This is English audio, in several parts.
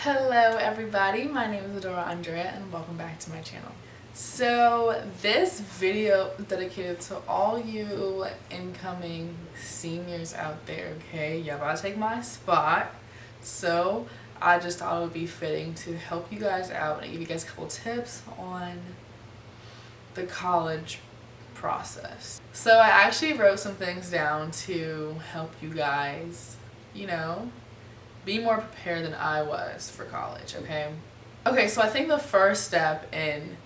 Hello everybody, my name is Adora Andrea and welcome back to my channel. So this video is dedicated to all you incoming seniors out there, okay? Y'all about to take my spot. So I just thought it would be fitting to help you guys out and give you guys a couple tips on the college process. So I actually wrote some things down to help you guys, be more prepared than I was for college, okay? Okay, so I think the first step in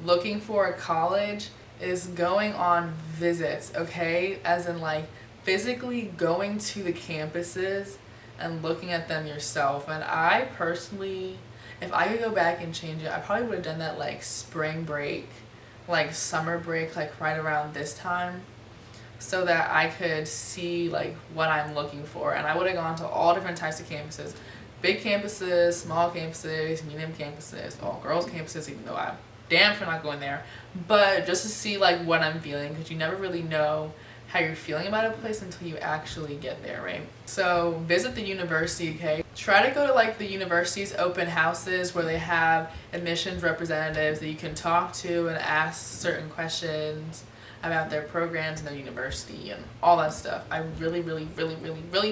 looking for a college is going on visits, okay? As in like physically going to the campuses and looking at them yourself. And I personally, if I could go back and change it, I probably would have done that like spring break, like summer break, like right around this time, so that I could see like what I'm looking for. And I would have gone to all different types of campuses, big campuses, small campuses, medium campuses, all girls campuses, even though I'm damn sure not going there, but just to see like what I'm feeling, because you never really know how you're feeling about a place until you actually get there, right? So visit the university, okay? Try to go to like the university's open houses where they have admissions representatives that you can talk to and ask certain questions about their programs and their university and all that stuff. I really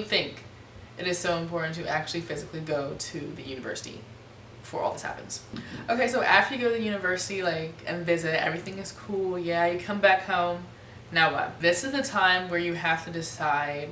think it is so important to actually physically go to the university before all this happens. Okay, so after you go to the university and visit, everything is cool, yeah, you come back home. Now what? This is the time where you have to decide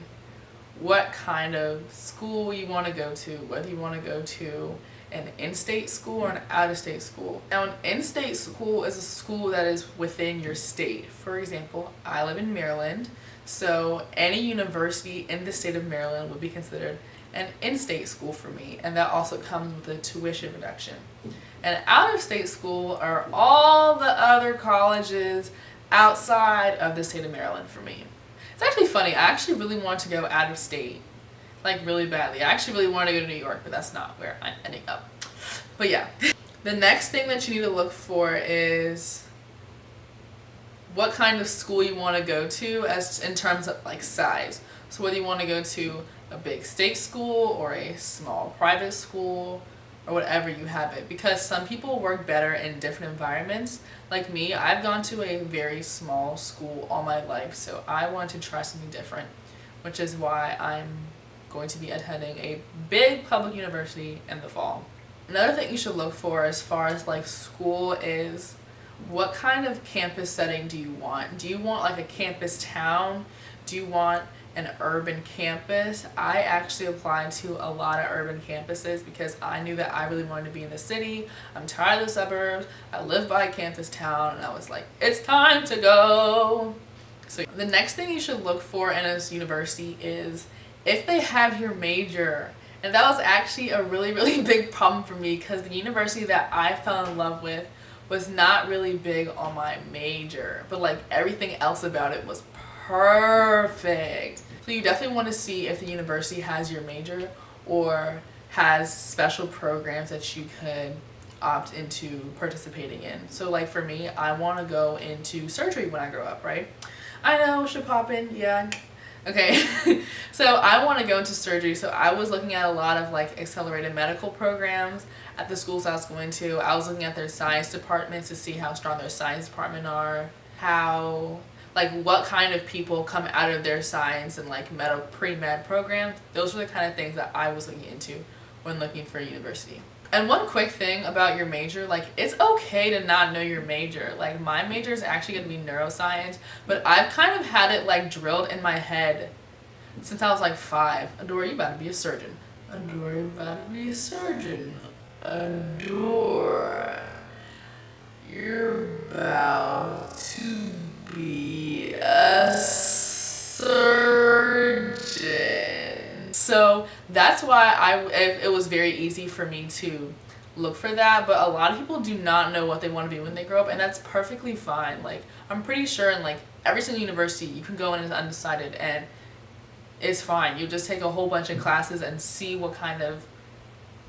what kind of school you want to go to, whether you want to go to an in-state school or an out-of-state school. Now, an in-state school is a school that is within your state. For example, I live in Maryland, so any university in the state of Maryland would be considered an in-state school for me, and that also comes with a tuition reduction. An out-of-state school are all the other colleges outside of the state of Maryland for me. It's actually funny, I actually really want to go out of state, like really badly. I actually really want to go to New York, but that's not where I'm ending up. But yeah, the next thing that you need to look for is what kind of school you want to go to as in terms of like size. So whether you want to go to a big state school or a small private school or whatever you have it, because some people work better in different environments. Like me, I've gone to a very small school all my life, so I want to try something different, which is why I'm going to be attending a big public university in the fall. Another thing you should look for as far as like school is what kind of campus setting do you want? Do you want like a campus town? Do you want an urban campus? I actually applied to a lot of urban campuses because I knew that I really wanted to be in the city. I'm tired of the suburbs. I live by a campus town and I was like, it's time to go. So the next thing you should look for in a university is if they have your major. And that was actually a really big problem for me because the university that I fell in love with was not really big on my major, but like everything else about it was perfect. So you definitely want to see if the university has your major or has special programs that you could opt into participating in. So like for me, I want to go into surgery when I grow up, right? I know, should pop in, yeah. Okay, so I want to go into surgery, so I was looking at a lot of like accelerated medical programs at the schools I was going to. I was looking at their science departments to see how strong their science department are, what kind of people come out of their science and like pre-med programs. Those were the kind of things that I was looking into when looking for a university. And one quick thing about your major, like it's okay to not know your major. Like my major is actually going to be neuroscience, but I've kind of had it like drilled in my head since I was like 5. Adora, you about to be a surgeon. Adora, you about to be a surgeon. Adora, you're about to be a surgeon. So that's why it was very easy for me to look for that, but a lot of people do not know what they want to be when they grow up, and that's perfectly fine. Like I'm pretty sure in like every single university you can go in as undecided and it's fine. You just take a whole bunch of classes and see what kind of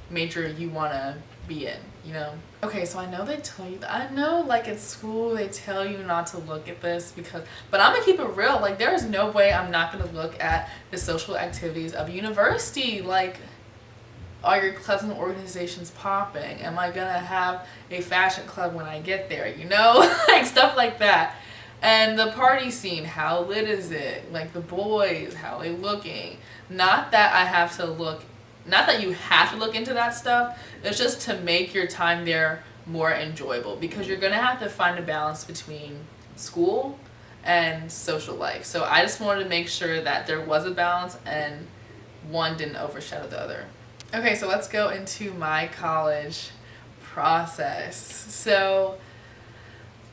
major you want to be in, Okay, so I know they tell you that. I know like at school they tell you not to look at this but I'm gonna keep it real. Like there is no way I'm not gonna look at the social activities of university. Like Are your clubs and organizations popping? Am I gonna have a fashion club when I get there? You know, like stuff like that. And the party scene, how lit is it? Like the boys, how they looking? Not that I have to look, not that you have to look into that stuff. It's just to make your time there more enjoyable, because you're gonna have to find a balance between school and social life. So I just wanted to make sure that there was a balance and one didn't overshadow the other. Okay, so let's go into my college process. So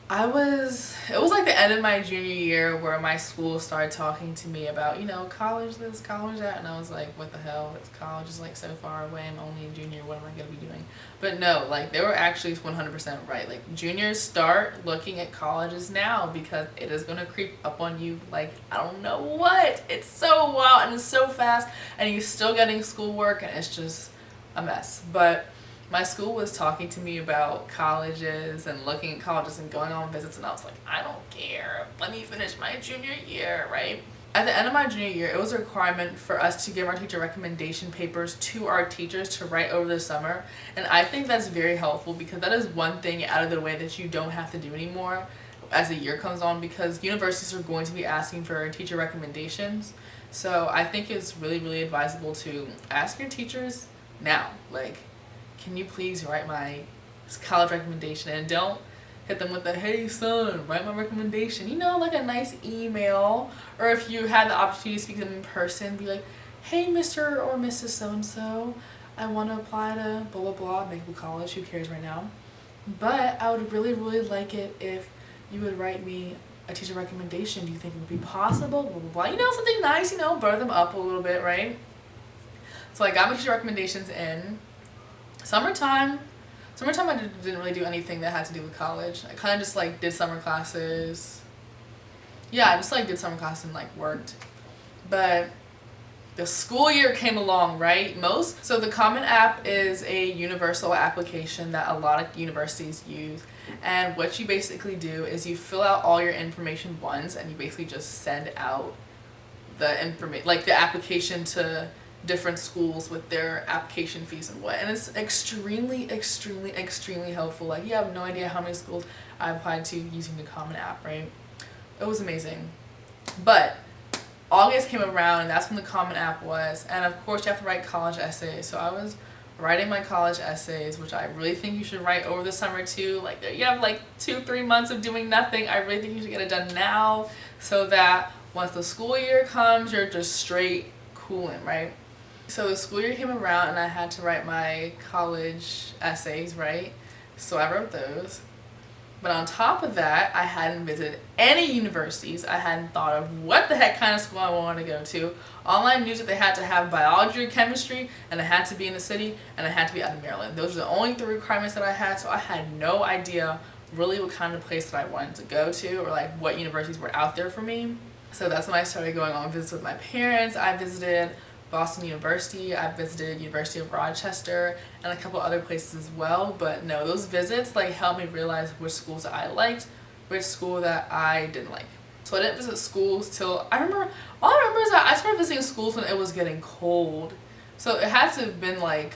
it was like the end of my junior year where my school started talking to me about, college this, college that, and I was like, what the hell, college is like so far away, I'm only a junior, what am I going to be doing? But no, like they were actually 100% right. Like juniors, start looking at colleges now, because it is going to creep up on you like I don't know what. It's so wild and it's so fast, and you're still getting schoolwork, and it's just a mess. But my school was talking to me about colleges and looking at colleges and going on visits, and I was like, I don't care. Let me finish my junior year, right? At the end of my junior year, it was a requirement for us to give our teacher recommendation papers to our teachers to write over the summer. And I think that's very helpful, because that is one thing out of the way that you don't have to do anymore as the year comes on, because universities are going to be asking for teacher recommendations. So I think it's really, really advisable to ask your teachers now, like, can you please write my college recommendation? And don't hit them with a, hey son, write my recommendation. Like a nice email. Or if you had the opportunity to speak to them in person, be like, hey Mr. or Mrs. So-and-so, I want to apply to blah blah blah, Maple College, who cares right now. But I would really, really like it if you would write me a teacher recommendation. Do you think it would be possible? Blah blah blah. Something nice, butter them up a little bit, right? So I got my teacher recommendations in. Summertime I didn't really do anything that had to do with college. I kind of just like did summer classes. Yeah, I just like did summer classes and like worked. But the school year came along, right? So the Common App is a universal application that a lot of universities use. And what you basically do is you fill out all your information once, and you basically just send out the information, like the application, to different schools with their application fees and what. And it's extremely, extremely, extremely helpful. Like, you have no idea how many schools I applied to using the Common App, right? It was amazing. But August came around, and that's when the Common App was. And of course you have to write college essays. So I was writing my college essays, which I really think you should write over the summer too. Like, you have like 2-3 months of doing nothing. I really think you should get it done now, so that once the school year comes, you're just straight cooling, right? So the school year came around, and I had to write my college essays, right? So I wrote those. But on top of that, I hadn't visited any universities. I hadn't thought of what the heck kind of school I wanted to go to. All I knew is that they had to have biology or chemistry, and it had to be in the city, and it had to be out of Maryland. Those are the only 3 requirements that I had, so I had no idea really what kind of place that I wanted to go to, or like what universities were out there for me. So that's when I started going on visits with my parents. I visited Boston University, I visited University of Rochester, and a couple other places as well. But no, those visits like helped me realize which schools that I liked, which school that I didn't like. So I didn't visit schools till, all I remember is that I started visiting schools when it was getting cold. So it had to have been like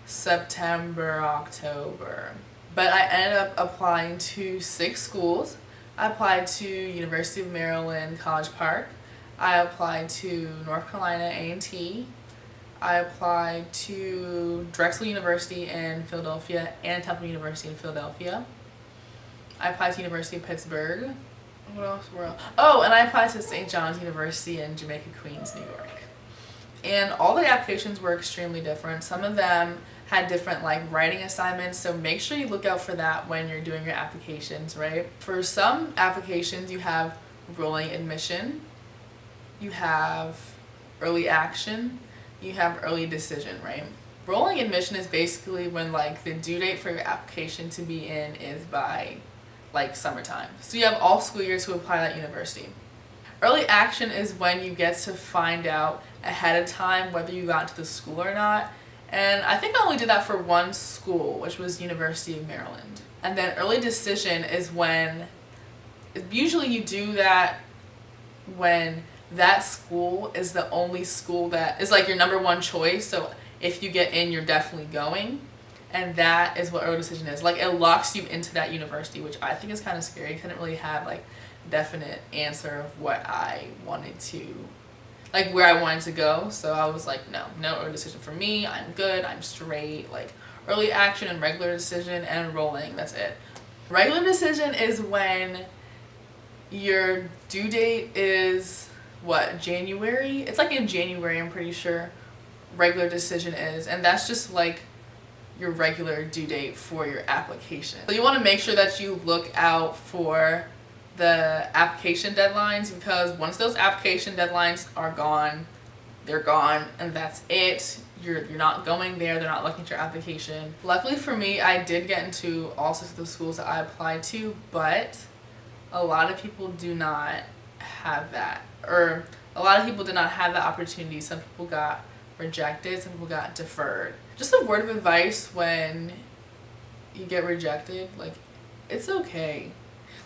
September, October. But I ended up applying to 6 schools. I applied to University of Maryland, College Park. I applied to North Carolina A&T. I applied to Drexel University in Philadelphia and Temple University in Philadelphia. I applied to University of Pittsburgh. What else? Where else? Oh, and I applied to St. John's University in Jamaica, Queens, New York. And all the applications were extremely different. Some of them had different like writing assignments, so make sure you look out for that when you're doing your applications, right? For some applications, you have rolling admission, you have early action, you have early decision, right? Rolling admission is basically when like the due date for your application to be in is by like summertime. So you have all school year to apply that university. Early action is when you get to find out ahead of time whether you got into the school or not. And I think I only did that for one school, which was University of Maryland. And then early decision is when, usually you do that when that school is the only school that is like your number one choice. So if you get in, you're definitely going. And that is what early decision is. Like, it locks you into that university, which I think is kind of scary. I couldn't really have like definite answer of what I wanted to, like where I wanted to go. So I was like, no early decision for me. I'm good. I'm straight. Like, early action and regular decision and enrolling. That's it. Regular decision is when your due date is what, January? It's like in January, I'm pretty sure. Regular decision is, and that's just like your regular due date for your application. So you want to make sure that you look out for the application deadlines, because once those application deadlines are gone, they're gone, and that's it. You're not going there. They're not looking at your application. Luckily for me, I did get into all sorts of the schools that I applied to, but a lot of people do not have that, or a lot of people did not have that opportunity. Some people got rejected, some people got deferred. Just a word of advice: when you get rejected, like, it's okay.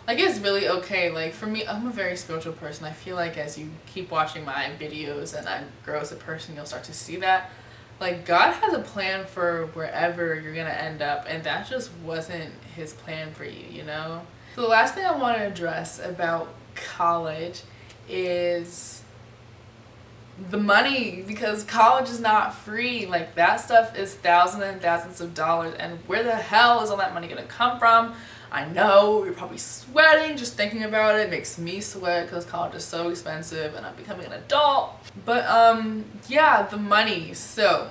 Like, it's really okay. Like, for me, I'm a very spiritual person. I feel like as you keep watching my videos and I grow as a person, you'll start to see that, like, God has a plan for wherever you're gonna end up, and that just wasn't his plan for you, you know? So the last thing I want to address about college is the money, because college is not free. Like, that stuff is thousands and thousands of dollars, and where the hell is all that money gonna come from? I know you're probably sweating just thinking about it. It makes me sweat because college is so expensive and I'm becoming an adult. But yeah, the money. So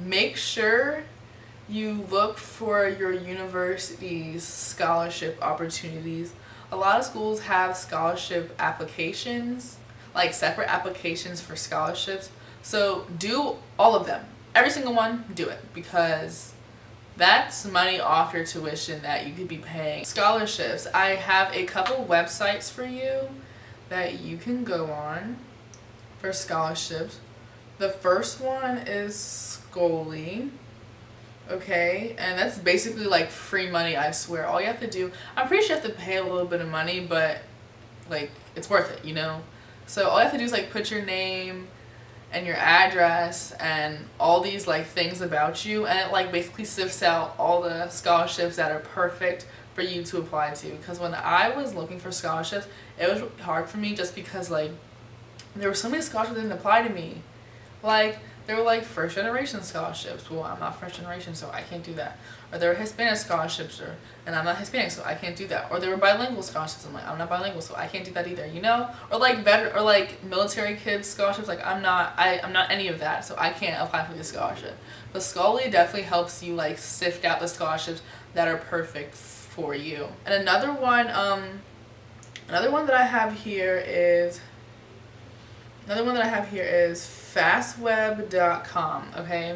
make sure you look for your university's scholarship opportunities. A lot of schools have scholarship applications, like separate applications for scholarships. So do all of them. Every single one, do it, because that's money off your tuition that you could be paying. Scholarships. I have a couple websites for you that you can go on for scholarships. The first one is Scholly. Okay, and that's basically like free money, I swear. All you have to do, I'm pretty sure you have to pay a little bit of money, but like, it's worth it, you know? So all you have to do is like put your name and your address and all these like things about you, and it like basically sifts out all the scholarships that are perfect for you to apply to. Because when I was looking for scholarships, it was hard for me just because like there were so many scholarships that didn't apply to me. Like, there were like first generation scholarships. Well, I'm not first generation, so I can't do that. Or there were Hispanic scholarships, and I'm not Hispanic, so I can't do that. Or there were bilingual scholarships. I'm like, I'm not bilingual, so I can't do that either, you know? Or like veteran, or like military kids scholarships. Like, I'm not any of that, so I can't apply for this scholarship. But Scholly definitely helps you like sift out the scholarships that are perfect for you. And another one that I have here is fastweb.com. Okay,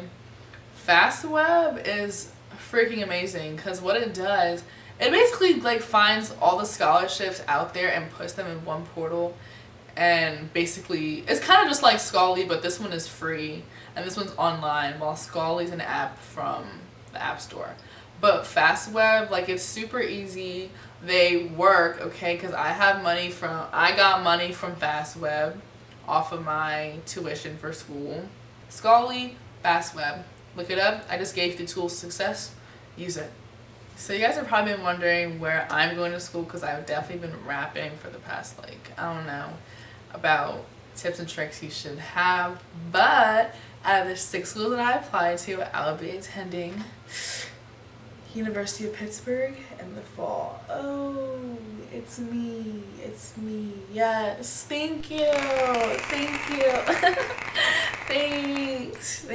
Fastweb is freaking amazing, because what it does, it basically like finds all the scholarships out there and puts them in one portal. And basically it's kind of just like Scholly, but this one is free and this one's online, while Scholly's an app from the App Store. But Fastweb, like, it's super easy. They work, okay, because I got money from Fastweb off of my tuition for school. Scholly, Fastweb. Look it up. I just gave you the tools to success. Use it. So you guys have probably been wondering where I'm going to school, because I've definitely been rapping for the past, like, I don't know, about tips and tricks you should have. But out of the 6 schools that I applied to, I'll be attending University of Pittsburgh in the fall. Oh, it's me. Yes, thank you. Thanks.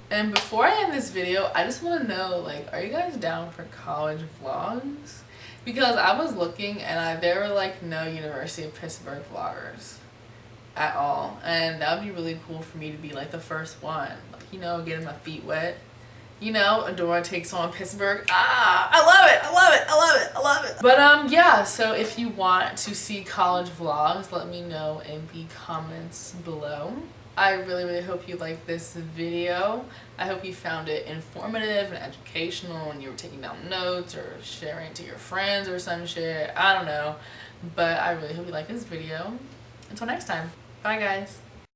And before I end this video, I just want to know, like, are you guys down for college vlogs? Because I was looking and there were like no University of Pittsburgh vloggers at all, and that would be really cool for me to be like the first one, like, you know, getting my feet wet. You know, Adora takes on Pittsburgh. I love it. But yeah, so if you want to see college vlogs, let me know in the comments below. I really hope you liked this video. I hope you found it informative and educational, and you were taking down notes or sharing it to your friends or some shit. I don't know. But I really hope you like this video. Until next time. Bye, guys.